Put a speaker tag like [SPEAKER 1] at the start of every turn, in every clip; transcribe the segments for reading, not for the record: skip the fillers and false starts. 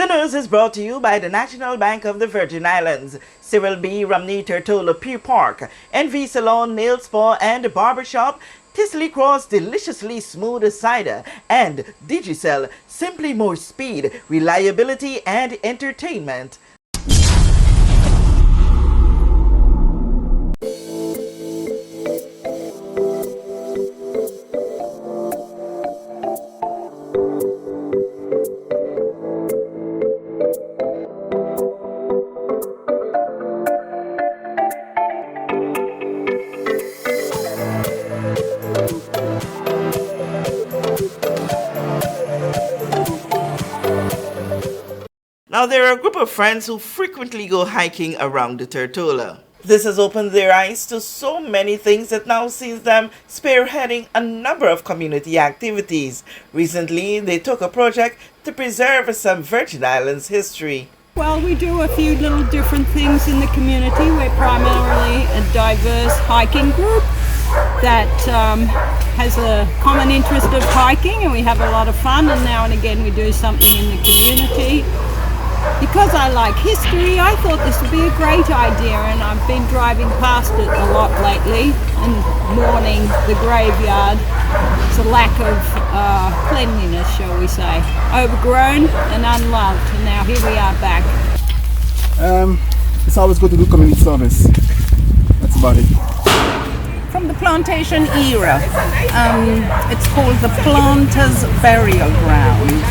[SPEAKER 1] The news is brought to you by the National Bank of the Virgin Islands, Cyril B. Romney Turtola Pier Park, NV Salon, Nail Spa and Barbershop, Tisley Cross Deliciously Smooth Cider, and Digicel, simply more speed, reliability and entertainment. Now, there are a group of friends who frequently go hiking around the Turtola. This has opened their eyes to so many things that now sees them spearheading a number of community activities. Recently, they took a project to preserve some Virgin Islands history.
[SPEAKER 2] Well, we do a few little different things in the community. We're primarily a diverse hiking group that has a common interest of hiking, and we have a lot of fun, and now and again we do something in the community. Because I like history, I thought this would be a great idea, and I've been driving past it a lot lately and mourning the graveyard. It's a lack of cleanliness, shall we say. Overgrown and unloved, and now here we are back.
[SPEAKER 3] It's always good to do community service. That's about it.
[SPEAKER 4] From the plantation era, it's called the Planters Burial Ground.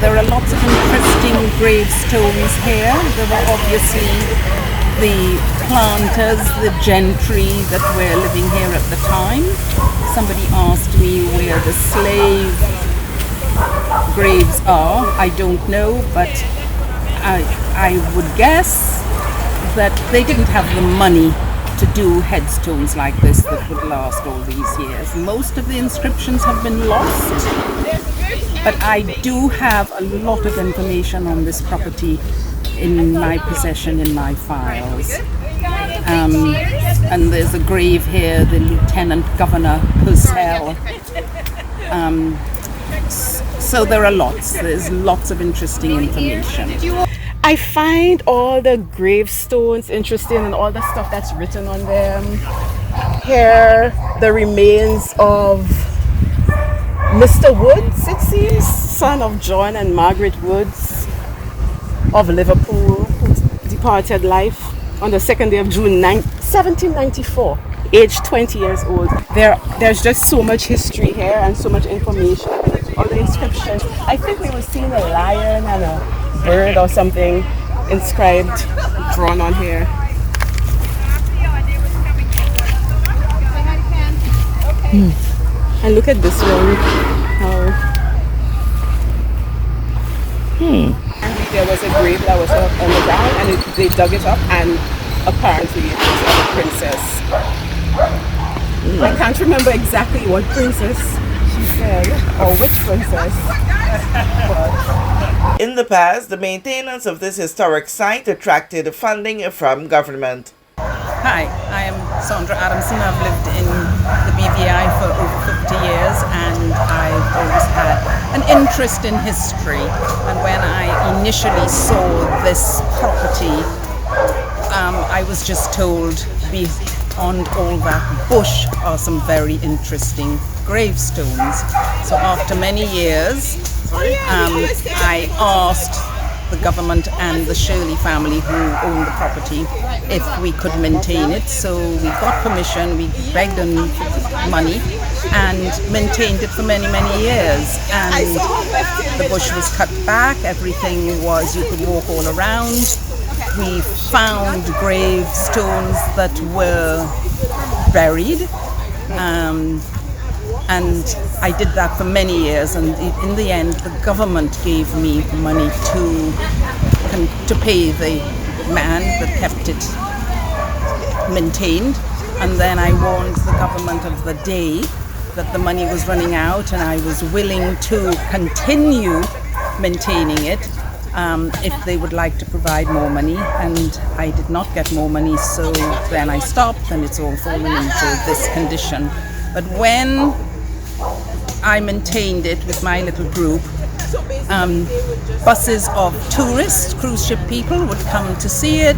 [SPEAKER 4] There are lots of interesting gravestones here. There were obviously the planters, the gentry that were living here at the time. Somebody asked me where the slave graves are. I don't know, but I would guess that they didn't have the money to do headstones like this that would last all these years. Most of the inscriptions have been lost, but I do have a lot of information on this property in my possession, in my files. And there's a grave here, the Lieutenant Governor Purcell. So there are there's lots of interesting information.
[SPEAKER 5] I find all the gravestones interesting and all the stuff that's written on them. Here, the remains of Mr. Woods, it seems, son of John and Margaret Woods of Liverpool, who departed life on the 2nd day of June 1794, aged 20 years old. There's just so much history here and so much information. All the inscriptions. I think we were seeing a lion and a bird or something inscribed, drawn on here. And look at this one. There was a grave that was on the ground, and they dug it up, and apparently it was of a princess. I can't remember exactly what princess she said, or which princess.
[SPEAKER 1] In the past, the maintenance of this historic site attracted funding from government.
[SPEAKER 4] Hi, I am Sandra Adamson. I've lived in the BVI for over 50 years, and I've always had an interest in history. And when I initially saw this property, I was just told beyond all that bush are some very interesting gravestones. So after many years, I asked the government and the Shirley family who owned the property if we could maintain it. So we got permission, we begged them money and maintained it for many, many years. And the bush was cut back, everything was, you could walk all around. We found gravestones that were buried. And I did that for many years, and in the end the government gave me money to pay the man that kept it maintained. And then I warned the government of the day that the money was running out, and I was willing to continue maintaining it if they would like to provide more money. And I did not get more money, so then I stopped, and it's all fallen into this condition. But when I maintained it with my little group, buses of tourists, cruise ship people would come to see it.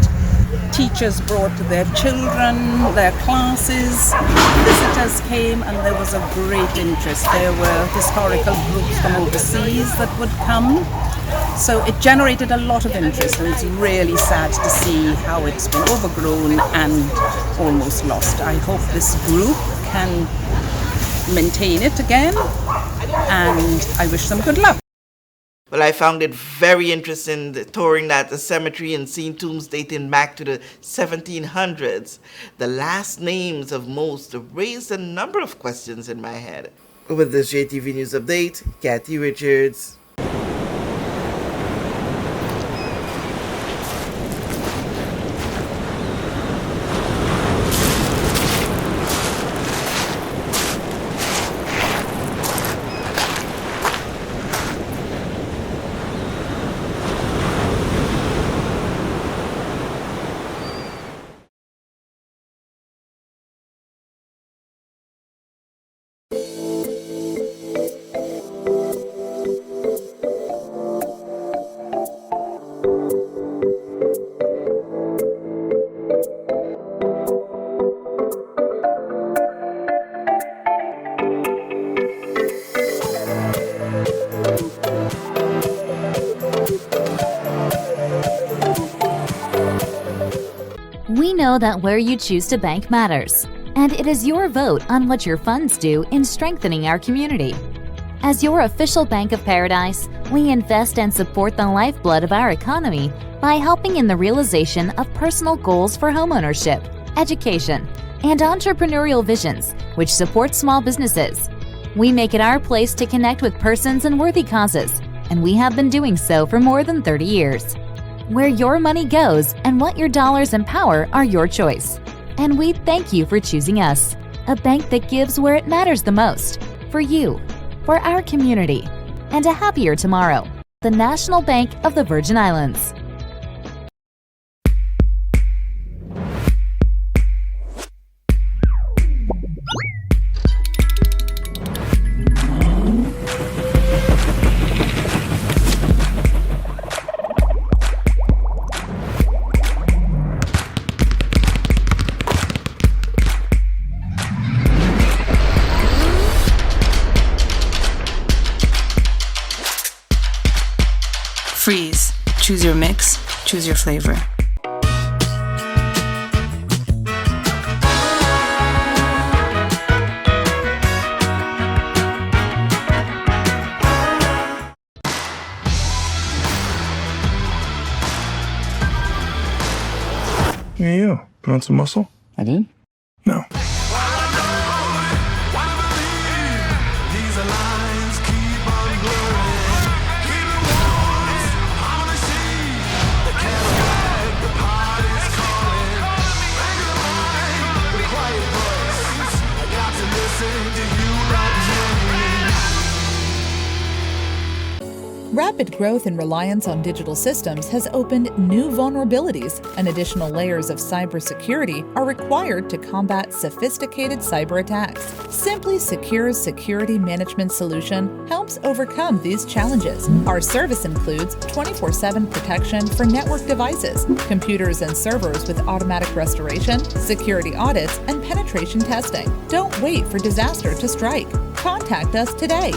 [SPEAKER 4] Teachers brought their children, their classes. Visitors came and there was a great interest. There were historical groups from overseas that would come. So it generated a lot of interest, and it's really sad to see how it's been overgrown and almost lost. I hope this group can maintain it again, and I wish them good luck.
[SPEAKER 1] Well, I found it very interesting touring that the cemetery and seeing tombs dating back to the 1700s. The last names of most raised a number of questions in my head. With this JTV News Update, Kathy Richards.
[SPEAKER 6] We know that where you choose to bank matters, and it is your vote on what your funds do in strengthening our community. As your official Bank of Paradise, we invest and support the lifeblood of our economy by helping in the realization of personal goals for homeownership, education, and entrepreneurial visions, which support small businesses. We make it our place to connect with persons and worthy causes, and we have been doing so for more than 30 years. Where your money goes and what your dollars empower are your choice. And we thank you for choosing us, a bank that gives where it matters the most, for you, for our community, and a happier tomorrow. The National Bank of the Virgin Islands.
[SPEAKER 7] Freeze. Choose your mix, choose your flavor.
[SPEAKER 8] Hey, you. Put on some muscle?
[SPEAKER 3] I did?
[SPEAKER 8] No.
[SPEAKER 9] Rapid growth and reliance on digital systems has opened new vulnerabilities, and additional layers of cybersecurity are required to combat sophisticated cyber attacks. Simply Secure's security management solution helps overcome these challenges. Our service includes 24/7 protection for network devices, computers and servers with automatic restoration, security audits, and penetration testing. Don't wait for disaster to strike. Contact us today.